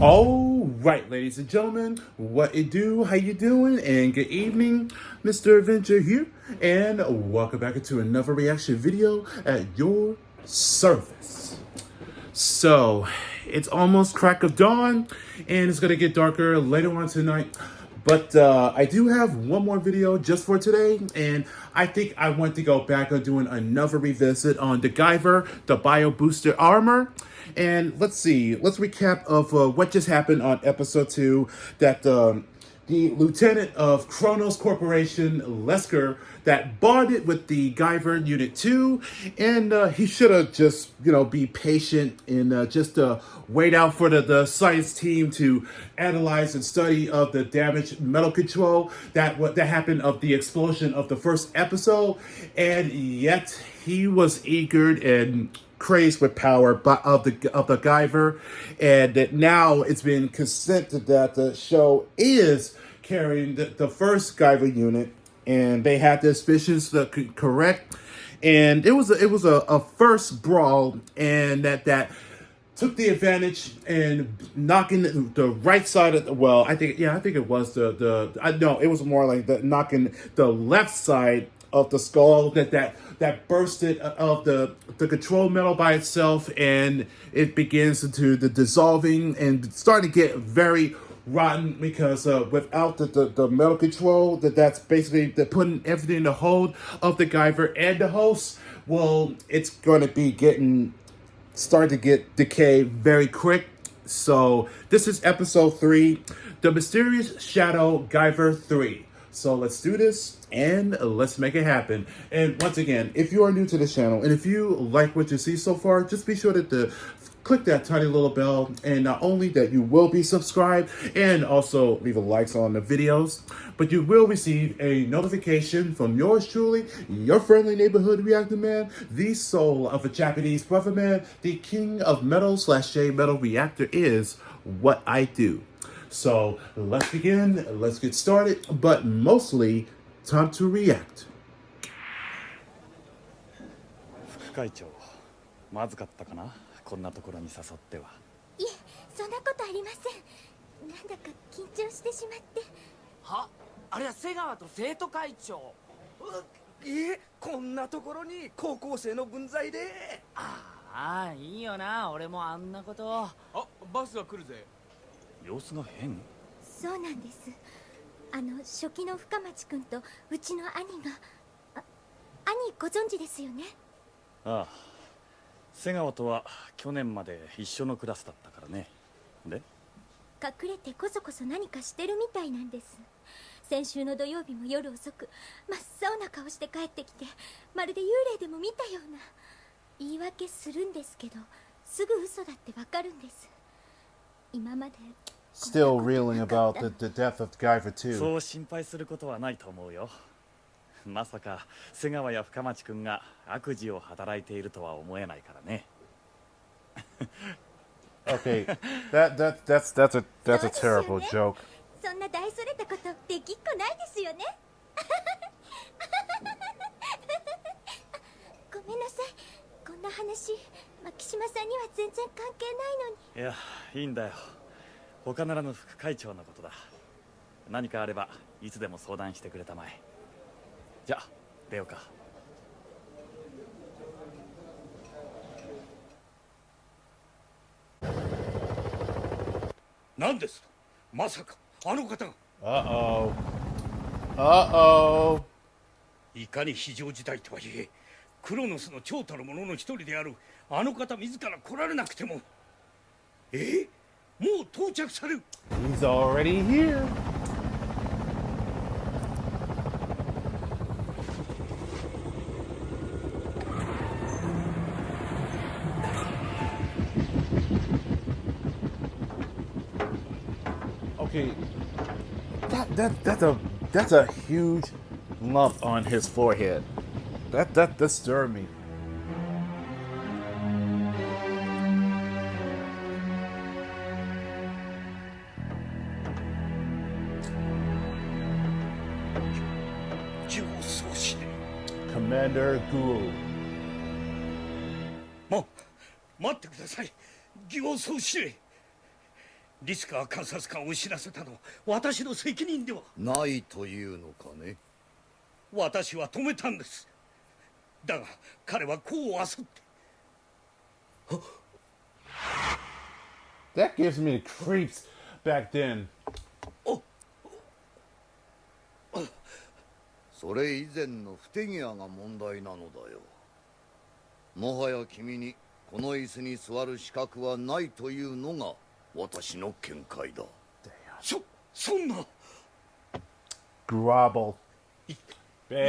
All right, ladies and gentlemen, what it do? How you doing? And good evening, Mr. Adventure here, and welcome back into another reaction video at your service. So, it's almost crack of dawn, and it's gonna get darker later on tonight. But I do have one more video just for today, and I think I want to go back on doing another revisit on the Guyver, the Bio Booster Armor. And let's see, let's recap of what just happened on episode 2, that the lieutenant of Chronos Corporation, Lesker, that bonded with the Guyver Unit 2, and he should have just, be patient and just wait out for the science team to analyze and study of the damaged metal control that happened of the explosion of the first episode, and yet he was eager and crazed with power of the Guyver, and that now it's been consented that the show is carrying the first Guyver unit, and they had the suspicions correct, and it was a first brawl, and that took the advantage and knocking the right side of the I think it was it was more like the knocking the left side of the skull that bursted of the control metal by itself, and it begins to the dissolving and starting to get very rotten, because without the metal control, that's basically putting everything in the hold of the Guyver and the host. Well, it's going to be start to get decay very quick. So this is episode 3, the Mysterious Shadow Guyver III. So let's do this and let's make it happen. And once again, if you are new to this channel and if you like what you see so far, just be sure to click that tiny little bell, and not only that you will be subscribed and also leave a like on the videos, but you will receive a notification from yours truly, your friendly neighborhood reactor man, the soul of a Japanese brother man, the king of metal / J metal reactor is what I do. So let's begin, let's get started, but mostly time to react. 副会長、まずかったかな、こんなところに誘っては。いえ、そんなことありません。なんだか緊張してしまって。は、あれは瀬川と生徒会長。こんなところに高校生の分際で。ああ、いいよな、俺もあんなこと。あ、バスが来るぜ。様子が変。そうなんです。初期の深町君とうちの兄が。兄ご存知ですよね。ああ、瀬川とは去年まで一緒のクラスだったからね。で隠れてこそこそ何かしてるみたいなんです。先週の土曜日も夜遅く真っ青な顔して帰ってきて、まるで幽霊でも見たような。言い訳するんですけど、すぐ嘘だってわかるんです。今まで Still reeling about the death of Guyver II. そう心配することはないと思うよ。まさか瀬川や深町君が悪事を働いているとは思えないからね。Okay, that's a terrible joke. そんな大それたことできっこないですよね。ごめんなさい。こんな話、牧島さんには全然関係ないのに。いや、いいんだよ。他ならぬ副会長のことだ。何かあればいつでも相談してくれたまえ。じゃあ出ようか。何ですか、まさかあの方が。いかに非常事態とはいえ、クロノスの長たる者の一人であるあの方自ら来られなくても。もう到着される。 He's already here. Okay, that's a huge lump on his forehead. That disturbed me. Commander Guou. 待ってください、義王総司令。リスカー監察官を死なせたのは私の責任ではないというのかね。私は止めたんです。だが彼はこう焦って。 That gives me the creeps back then. それ以前の不手際が問題なのだよ。もはや君にこの椅子に座る資格はないというのが私の見解だ。そんな。 Grovel.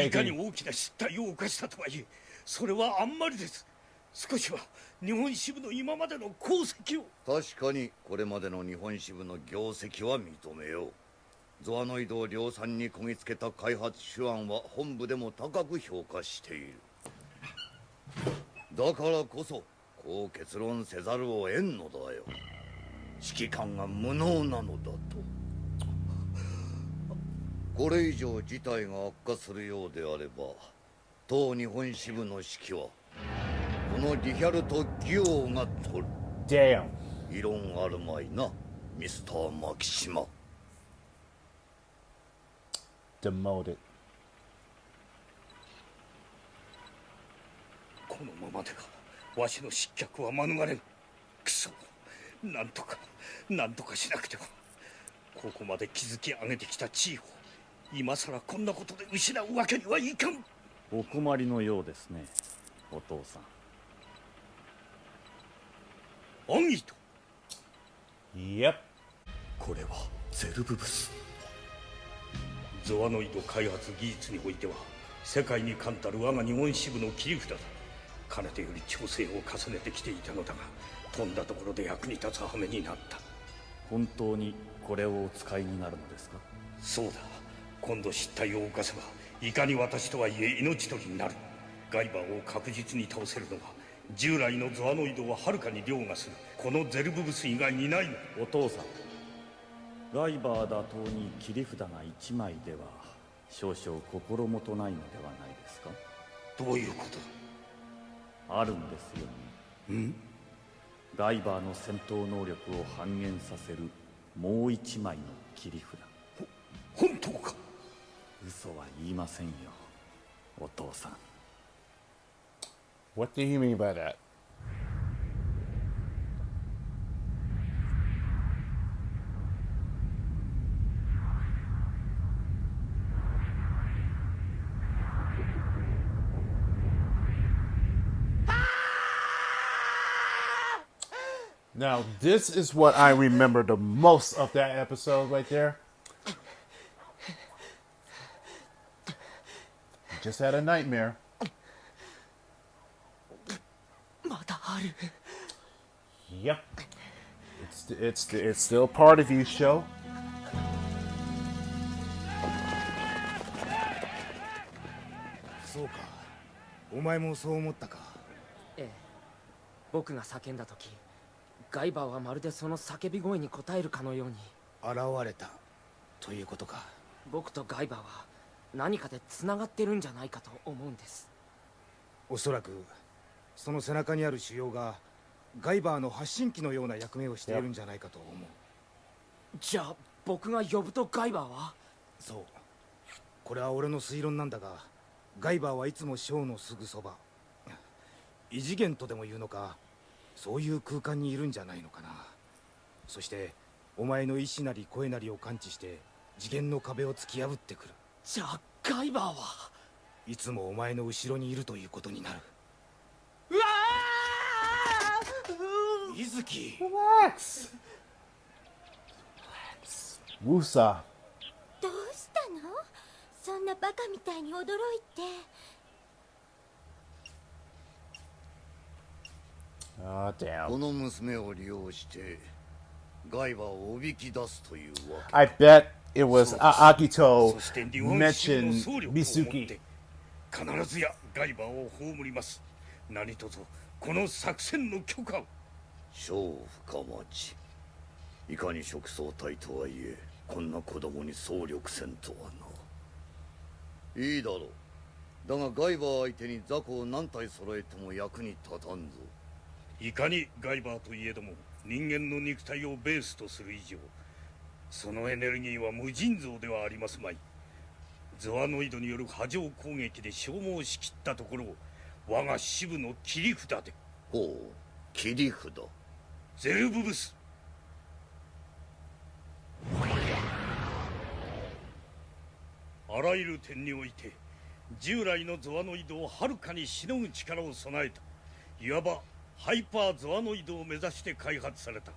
いかに大きな失態を犯したとはいえ、それはあんまりです。少しは日本支部の今までの功績を。確かにこれまでの日本支部の業績は認めよう。ゾアノイドを量産にこぎつけた開発手腕は本部でも高く評価している。だからこそこう結論せざるを得んのだよ。指揮官が無能なのだと。これ以上事態が悪化するようであれば、当日本支部の指揮はこのリヒャルト・ギオーが取る。Damn. 異論あるまいな、ミスター・マキシマ。Demoted. このままではわしの失脚は免れん。くそ、なんとかしなくては。ここまで築き上げてきた地位を今さらこんなことで失うわけにはいかん。お困りのようですね、お父さん。アギト。 Yep. これはゼルブブス。ゾアノイド開発技術においては世界に冠たる我が日本支部の切り札だ。かねてより調整を重ねてきていたのだが、飛んだところで役に立つ羽目になった。本当にこれをお使いになるのですか？そうだ。今度失態を犯せばいかに私とはいえ命取りになる。ガイバーを確実に倒せるのは従来のゾアノイドをはるかに凌駕するこのゼルブブス以外にないの。お父さん、ガイバー打倒に切り札が1枚では少々心もとないのではないですか？どういうことだ？あるんですよね。ガイバーの戦闘能力を半減させるもう1枚の切り札。本当か？嘘は言いませんよ、お父さん。What do you mean by that? Now, this is what I remember the most of that episode right there. Just had a nightmare. まだある。 Yep. It's still part of you, show. そうか。お前もそう思ったか。ええ。僕が叫んだ時、ガイバーはまるでその叫び声に応えるかのように現れたということか。僕とガイバーは何かでつながってるんじゃないかと思うんです。おそらくその背中にある腫瘍がガイバーの発信機のような役目をしているんじゃないかと思う。じゃあ僕が呼ぶとガイバーは？そう。これは俺の推論なんだが、ガイバーはいつもショーのすぐそば、異次元とでも言うのか、そういう空間にいるんじゃないのかな。そしてお前の意志なり声なりを感知して次元の壁を突き破ってくる。じゃあガイバーはいつもお前の後ろにいるということになる。うわー！水木。Relax. Wusa. どうしたの？そんなバカみたいに驚いて。Oh, damn. この娘を利用してガイバーをおびき出すというわけ。 I bet it was Akito そして日本支部の mentioned 総力を持っ Misuki. て必ずやガイバーを葬ります。何とぞこの作戦の許可を。小深町。いかに職総隊とはいえこんな子供に総力戦とはな。いいだろう。だがガイバー相手に雑魚を何体揃えても役に立たんぞ。いかにガイバーといえども人間の肉体をベースとする以上、そのエネルギーは無尽蔵ではありますまい。ゾアノイドによる波状攻撃で消耗しきったところを我が支部の切り札で。ほう、切り札。ゼルブブス。あらゆる点において従来のゾアノイドをはるかにしのぐ力を備えた、いわばハイパーゾアノイドを目指して開発された、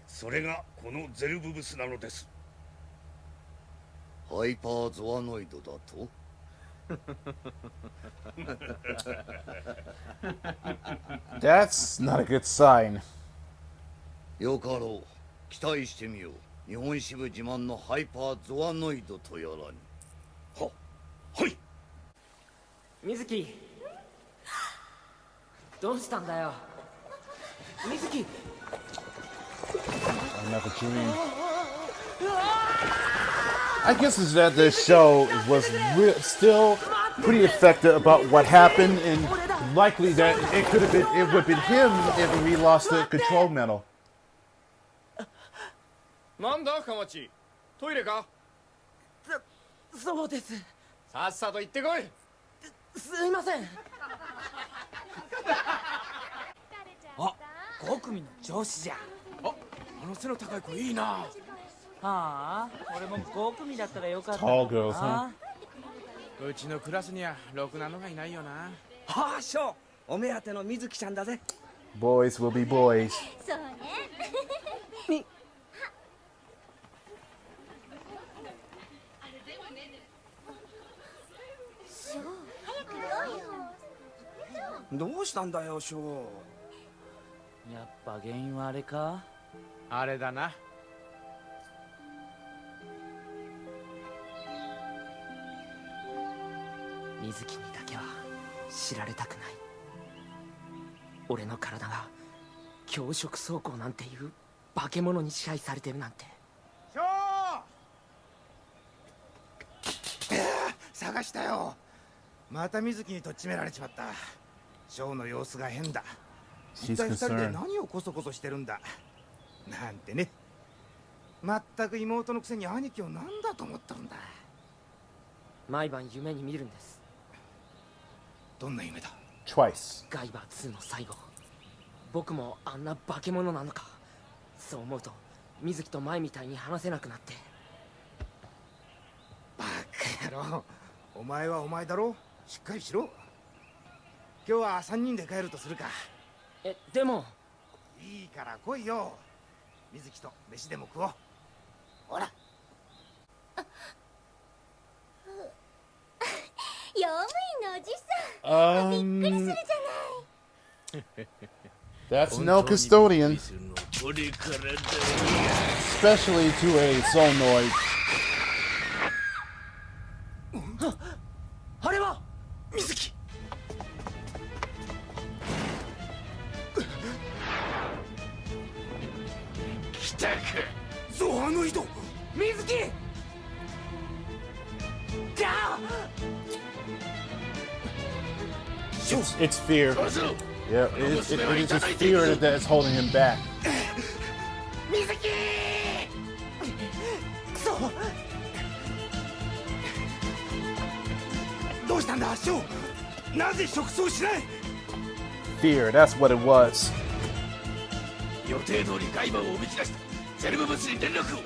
それがこのゼルブブスなのです。ハイパーゾアノイドだとThat's not a good sign. よかろう、期待してみよう。日本支部自慢のハイパーゾアノイドとやらに。はい。水木、どうしたんだよ。水木。 Another dream. I guess it's that this show was still pretty affected about what happened, and likely that it would have been him if we lost the control medal. なんだ深町、トイレか？そうです。さっさと行ってこい。すいません。あ、5組の上司じゃん。あの背の高い子いいな。はあ、俺も5組だったらよかった。 Tall girls, huh? うちのクラスにはろくなのがいないよな。はあ、ショー、お目当ての水木ちゃんだぜ。 Boys will be boys. そうね。ショー、早く行こうよ。どうしたんだよ、ショー。やっぱ原因はあれか？あれだな。水木にだけは知られたくない。俺の体が強食装甲なんていう化け物に支配されてるなんて。ショー探したよ。また水木にとっちめられちまった。ショーの様子が変だ。一 She's 体二人で concerned. 何をコソコソしてるんだなんてね。まったく妹のくせに兄貴を何だと思ったんだ。毎晩夢に見るんです。どんな夢だ？ Twice. ガイバー2の最後、僕もあんな化け物なのか。そう思うと水木と前みたいに話せなくなって。バカ野郎、お前はお前だろ。しっかりしろ。今日は3人で帰るとするか。でもいいから来いよ。水木と飯でも食おう。ほら。用務員のおじさん。びっくりするじゃない。That's no custodian, especially to a Zoanoid. あれは水木。来たか、ゾアノイド。水木。It's fear. Yeah, it's just fear that's holding him back. 水木。くそ。どうしたんだ、ショー。なぜ食装しない？ Fear, that's what it was. 予定通りガイバーをおびき出した。ゼルブブスに連絡を。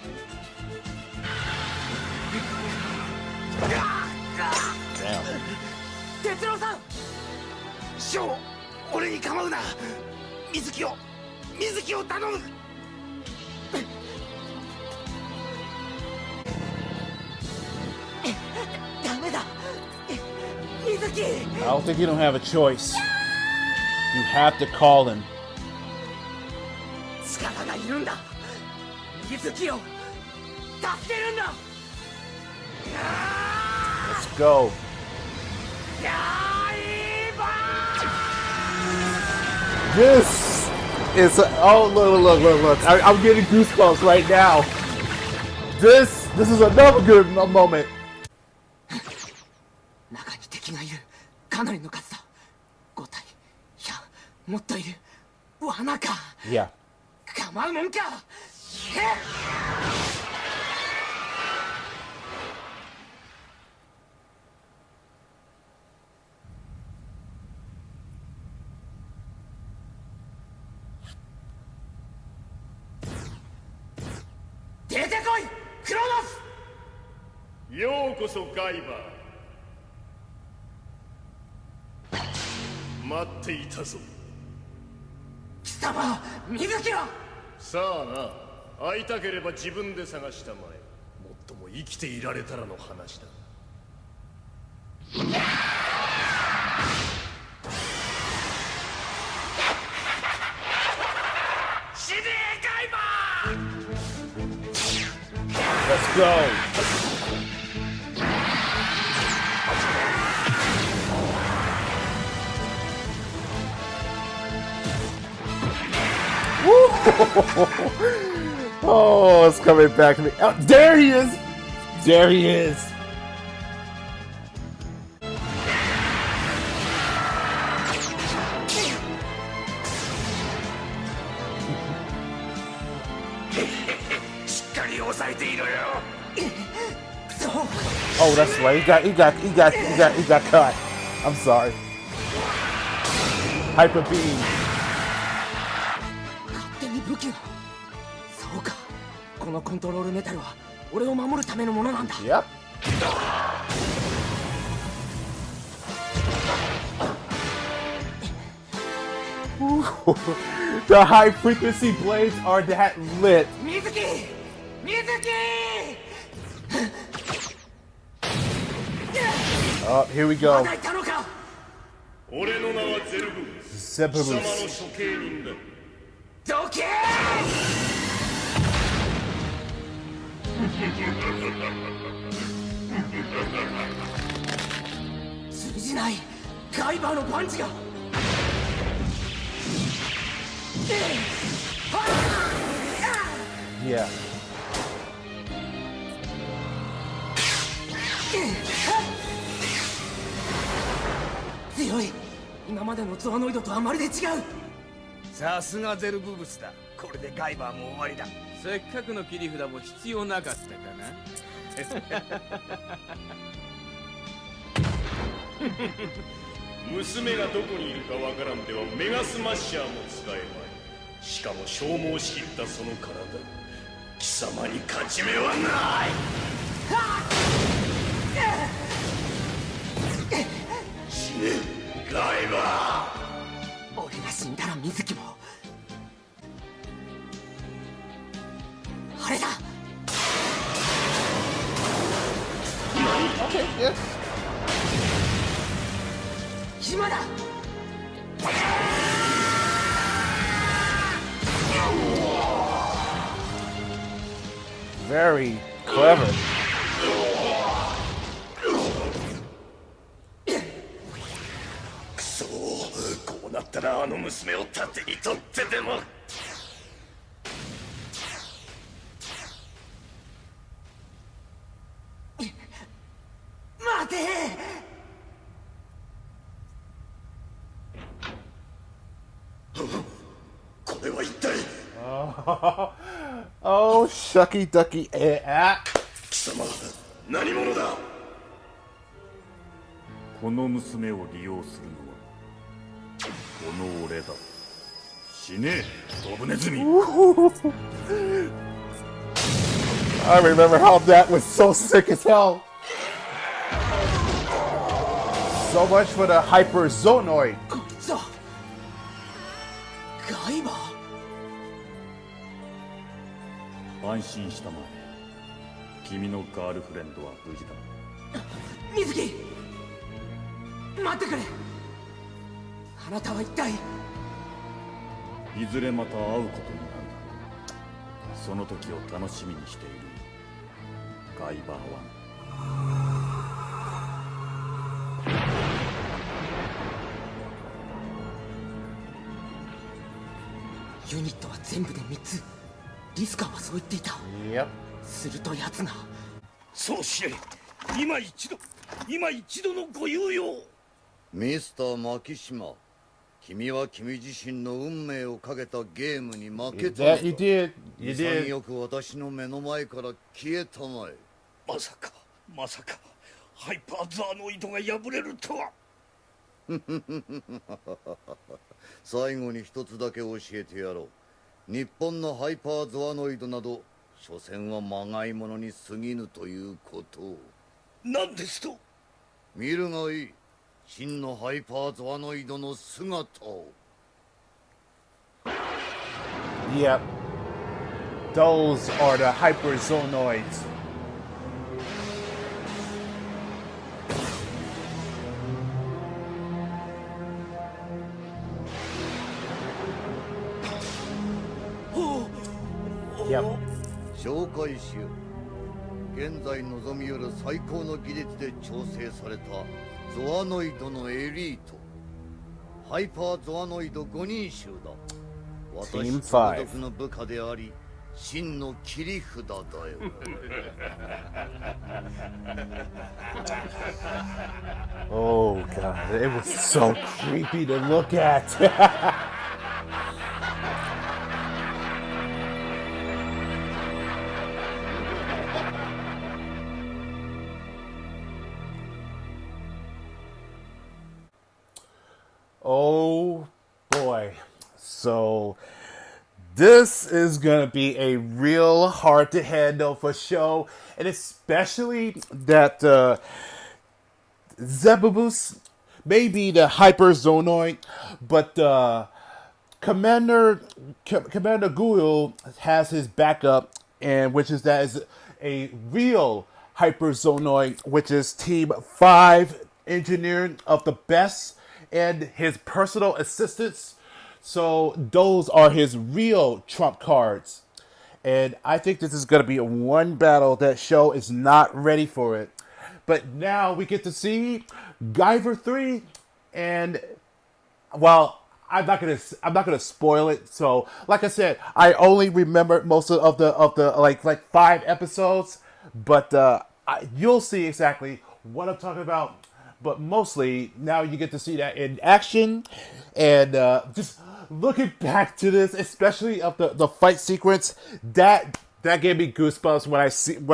哲郎さん。ショー、俺に構うな。水木を頼む。ダメだ。水木。 I don't think you don't have a choice. You have to call him. 力がいるんだ。水木を助けるんだ。 Let's go. This is oh look! I'm getting goosebumps right now. This is another good moment. 中に敵がいる。かなりの数だ。5体。いや、もっといる。罠か。Yeah. か構うもんか。出てこいクロノス。ようこそガイバー。待っていたぞ。貴様水木は。さあな、会いたければ自分で探したまえ。もっとも生きていられたらの話だ。死ねえガイバー。 Let's go. Oh, it's coming back to me. Oh, there he is. There he is. Oh, that's right. He got cut. I'm sorry. Hyper beam. 勝手に武器を。そうか。このコントロールメタルは俺を守るためのものなんだ。Yep. The high frequency blades are that lit. 水木！水木！ Oh, here we go. まだいたのか。俺の名はゼルブ。ゼブブス。貴様の処刑人だ。どけー。通じない。ガイバーのパンチが。Yeah. 強い。今までのゾアノイドとはまるで違う。さすがゼルブブスだ。これでガイバーも終わりだ。せっかくの切り札も必要なかったかな。娘がどこにいるかわからんではメガスマッシャーも使えまい。しかも消耗しきったその体、貴様に勝ち目はない。死ねガイバー。俺が死んだら水木もあれだ。暇だ。Very clever. くそ、こうなったらあの娘を盾に取ってでも。待て。これは一体。Oh, shucky ducky. 貴様、何者だ。この娘を利用するのはこの俺だ。死ねえドブネズミ。 I remember how that was so sick as hell. So much for the Hyper Zoanold. こいつはガイバー。安心したまえ。君のガールフレンドは無事だ。水木、待ってくれ。あなたは一体。いずれまた会うことになるだろう。その時を楽しみにしている。ガイバー1。ユニットは全部で3つ。リスカーはそう言っていた。Yep. すると奴が。そうしねえ。今一度のご猶予を。ミスター牧島、君は君自身の運命をかけたゲームに負けた。 That you did. You 潔 did. く私の目の前から消えたまえ。まさかハイパーザーノイドが破れるとは。最後に一つだけ教えてやろう。日本のハイパーゾアノイドなど所詮はまがいものに過ぎぬということを。何ですと。見るがいい、真のハイパーゾアノイドの姿を。 Yep. Those are the Hyper Zoanoids. Yep. 紹介しよう。現在望みよる最高の技術で調整されたゾアノイドのエリート、ハイパーゾアノイド5人衆だ。私所属の部下であり真の切り札だよ。Oh god, it was so creepy to look at. Oh boy. So this is gonna be a real hard to handle for show, and especially that Zebubus may be the Hyper Zoanoid, but Commander Guou has his backup, and which is a real Hyper Zoanoid, which is Team 5 engineer of the best, and his personal assistants. So those are his real trump cards. And I think this is going to be a one battle that show is not ready for it. But now we get to see Guyver III, and well, I'm not gonna spoil it. So, like I said, I only remember most of the like 5 episodes, but you'll see exactly what I'm talking about. But mostly now you get to see that in action, and just looking back to this, especially of the fight sequence, that gave me goosebumps when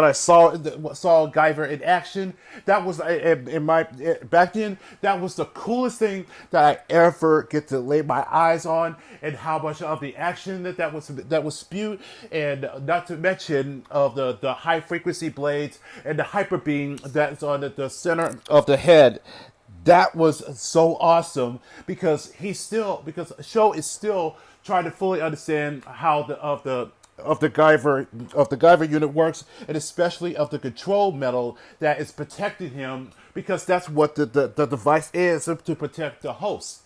I saw Guyver in action. That was back then. That was the coolest thing that I ever get to lay my eyes on, and how much of the action that was spewed, and not to mention of the high frequency blades and the hyper beam that's on the center of the head. That was so awesome because Sho is still trying to fully understand how the Guyver unit works, and especially of the control metal that is protecting him, because that's what the device is, to protect the host.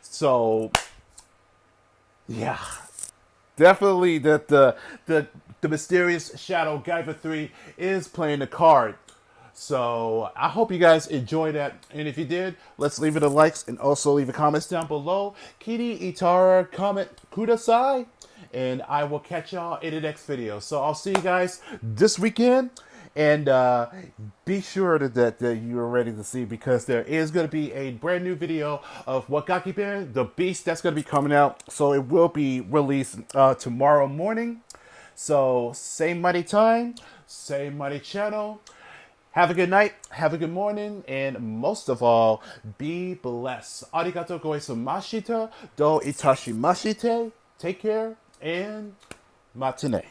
So yeah, definitely that the Mysterious Shadow Guyver III is playing the card. So I hope you guys enjoyed that, and if you did, let's leave it a likes, and also leave a comments down below. Kiri Itara comment kudasai, and I will catch y'all in the next video. So I'll see you guys this weekend, and be sure that you're ready to see, because there is going to be a brand new video of Wakakiben, the beast, that's going to be coming out. So it will be released tomorrow morning. So same mighty time, same mighty channel. Have a good night, have a good morning, and most of all, be blessed. Arigatou gozaimashita, do itashimashite. Take care, and matane.